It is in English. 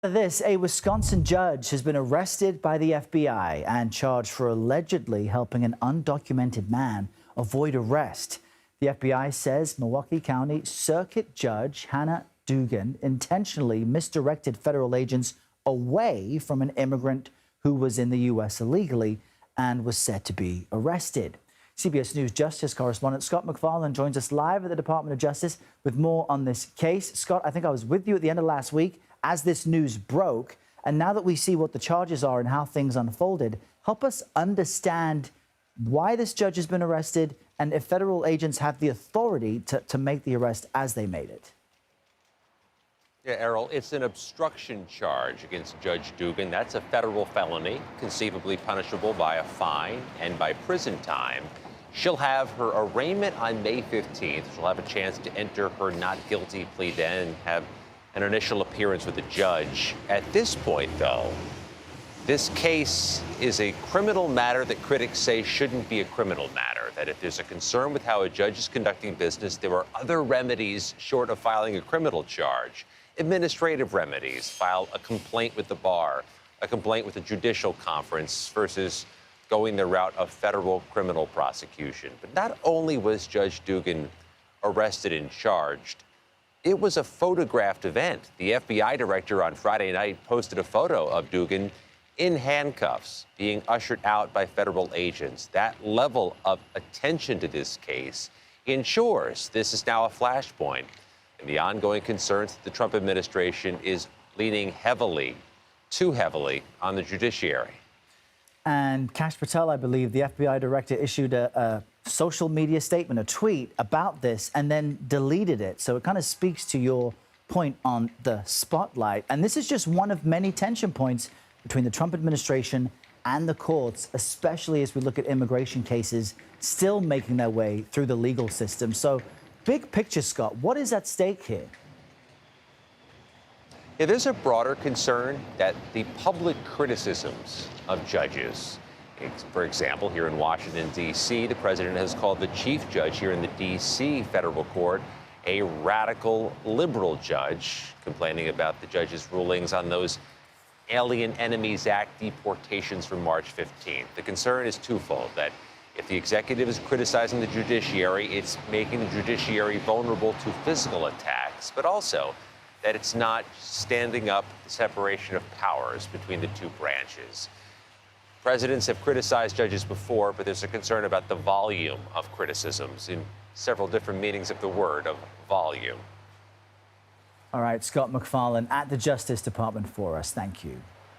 This, a Wisconsin judge has been arrested by the FBI and charged for allegedly helping an undocumented man avoid arrest. The FBI says Milwaukee County Circuit Judge Hannah Dugan intentionally misdirected federal agents away from an immigrant who was in the U.S. illegally and was said to be arrested. CBS News Justice correspondent Scott Macfarlane joins us live at the Department of Justice with more on this case. Scott, I think I was with you at the end of last week as this news broke. And now that we see what the charges are and how things unfolded, help us understand why this judge has been arrested and if federal agents have the authority to make the arrest as they made it. Yeah, Errol, it's an obstruction charge against Judge Dugan. That's a federal felony, conceivably punishable by a fine and by prison time. She'll have her arraignment on May 15th. She'll have a chance to enter her not guilty plea then and have an initial appearance with the judge. At this point, though, this case is a criminal matter that critics say shouldn't be a criminal matter, that if there's a concern with how a judge is conducting business, there are other remedies short of filing a criminal charge. Administrative remedies, file a complaint with the bar, a complaint with the judicial conference versus going the route of federal criminal prosecution. But not only was Judge Dugan arrested and charged, it was a photographed event. The FBI director on Friday night posted a photo of Dugan in handcuffs being ushered out by federal agents. That level of attention to this case ensures this is now a flashpoint. And the ongoing concerns that the Trump administration is leaning heavily, too heavily, on the judiciary. And Kash Patel, I believe, the FBI director, issued a social media statement, a tweet about this, and then deleted it. So it kind of speaks to your point on the spotlight. And this is just one of many tension points between the Trump administration and the courts, especially as we look at immigration cases still making their way through the legal system. So big picture, Scott, what is at stake here? Yeah, there's a broader concern that the public criticisms of judges, for example, here in Washington, D.C., the president has called the chief judge here in the D.C. federal court a radical liberal judge, complaining about the judge's rulings on those Alien Enemies Act deportations from March 15th. The concern is twofold, that if the executive is criticizing the judiciary, it's making the judiciary vulnerable to physical attacks, but also that it's not standing up the separation of powers between the two branches. Presidents have criticized judges before, but there's a concern about the volume of criticisms in several different meanings of the word of volume. All right, Scott Macfarlane at the Justice Department for us. Thank you.